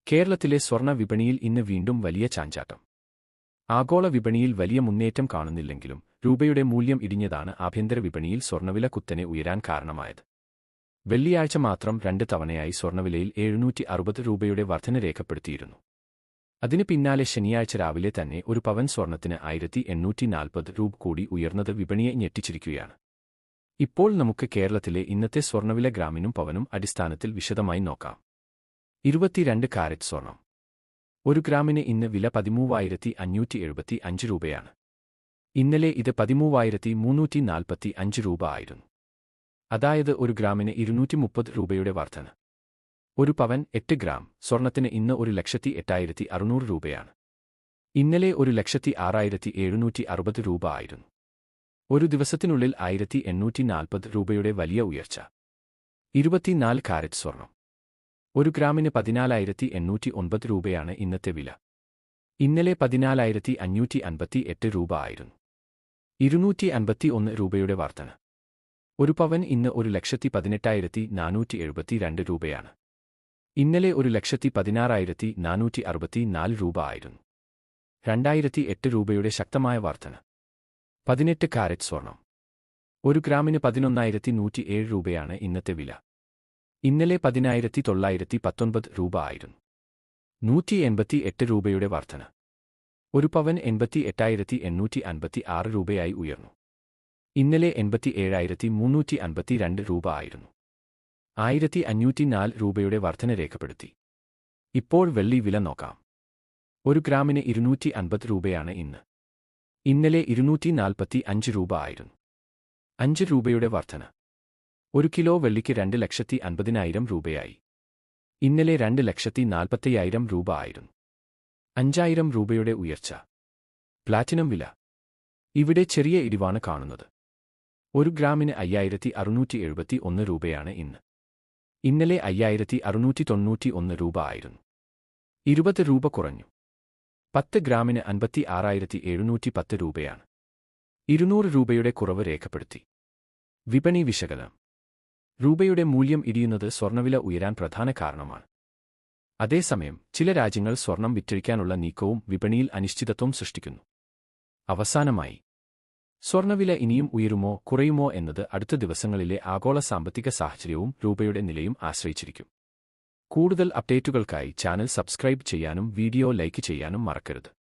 കേരളത്തിലെ സ്വർണ്ണ വിപണിയിൽ ഇന്ന് വീണ്ടും വലിയ ചാഞ്ചാട്ടം. ആഗോള വിപണിയിൽ വലിയ മുന്നേറ്റം കാണുന്നില്ലെങ്കിലും രൂപയുടെ മൂല്യം ഇടിഞ്ഞതാണ് ആഭ്യന്തര വിപണിയിൽ സ്വർണ്ണവില കുത്തനെ ഉയരാൻ കാരണമായത്. വെള്ളിയാഴ്ച മാത്രം 2 തവണയായി സ്വർണ്ണവിലയിൽ 760 രൂപയുടെ വർധന രേഖപ്പെടുത്തിയിരുന്നു. അതിന് പിന്നാലെ ശനിയാഴ്ച രാവിലെ തന്നെ ഒരു പവൻ സ്വർണ്ണത്തിന് 1840 രൂപ കൂടി ഉയർന്നത് വിപണിയെ ഞെട്ടിച്ചിരിക്കുകയാണ്. ഇപ്പോൾ നമുക്ക് കേരളത്തിലെ ഇന്നത്തെ സ്വർണ്ണവില ഗ്രാമിനും പവനും അടിസ്ഥാനത്തിൽ വിശദമായി നോക്കാം. 22 കാരറ്റ് സ്വർണം. 1 ഗ്രാമിന് ഇന്ന് വില 13,575 രൂപയാണ്. ഇന്നലെ ഇത് 13,345 രൂപ ആയിരുന്നു. അതായത് 1 ഗ്രാമിന് 230 രൂപയുടെ വർധന. 1 പവൻ 8 ഗ്രാം സ്വർണത്തിന് ഇന്ന് 1,08,600 രൂപയാണ്. ഇന്നലെ 1,06,760 രൂപ ആയിരുന്നു. ഒരു ദിവസത്തിനുള്ളിൽ 1,840 രൂപയുടെ വലിയ ഉയർച്ച. 24 കാരറ്റ് സ്വർണം. 1 ഗ്രാമിന് 14,809 രൂപയാണ് ഇന്നത്തെ വില. ഇന്നലെ 14,558 രൂപ ആയിരുന്നു. 251 രൂപയുടെ വർധന. 1 പവൻ ഇന്ന് 1,18,472 രൂപയാണ്. ഇന്നലെ 1,16,464 രൂപ ആയിരുന്നു. 2008 രൂപയുടെ ശക്തമായ വർധന. 18 കാരറ്റ് സ്വർണം. 1 ഗ്രാമിന് 11,107 രൂപയാണ് ഇന്നത്തെ വില. ഇന്നലെ 10,919 രൂപ ആയിരുന്നു. 188 രൂപയുടെ വർധന. 1 പവൻ 88,856 രൂപയായി ഉയർന്നു. ഇന്നലെ 87,352 രൂപ ആയിരുന്നു. 1,504 രൂപയുടെ വർധന രേഖപ്പെടുത്തി. ഇപ്പോൾ വെള്ളി വില നോക്കാം. 1 ഗ്രാമിന് 250 രൂപയാണ് ഇന്ന്. ഇന്നലെ 245 രൂപ ആയിരുന്നു. 5 രൂപയുടെ വർധന. 1 കിലോ വെള്ളിക്ക് 2,50,000 രൂപയായി. ഇന്നലെ 2,40,000 രൂപ ആയിരുന്നു. 5,000 രൂപയുടെ ഉയർച്ച. പ്ലാറ്റിനം വില. ഇവിടെ ചെറിയ ഇടിവാണ് കാണുന്നത്. 1 ഗ്രാമിന് 5,671 രൂപയാണ് ഇന്ന്. ഇന്നലെ 5,691 രൂപ ആയിരുന്നു. 20 രൂപ കുറഞ്ഞു. 10 ഗ്രാമിന് 56,710 രൂപയാണ്. 200 രൂപയുടെ കുറവ് രേഖപ്പെടുത്തി. വിപണി വിശകലനം. രൂപയുടെ മൂല്യം ഇടിയുന്നത് സ്വർണ്ണവില ഉയരാൻ പ്രധാന കാരണമാണ്. അതേസമയം ചില രാജ്യങ്ങൾ സ്വർണം വിറ്റഴിക്കാനുള്ള നീക്കവും വിപണിയിൽ അനിശ്ചിതത്വം സൃഷ്ടിക്കുന്നു. അവസാനമായി, സ്വർണ്ണവില ഇനിയും ഉയരുമോ കുറയുമോ എന്നത് അടുത്ത ദിവസങ്ങളിലെ ആഗോള സാമ്പത്തിക സാഹചര്യവും രൂപയുടെ നിലയും ആശ്രയിച്ചിരിക്കും. കൂടുതൽ അപ്ഡേറ്റുകൾക്കായി ചാനൽ സബ്സ്ക്രൈബ് ചെയ്യാനും വീഡിയോ ലൈക്ക് ചെയ്യാനും മറക്കരുത്.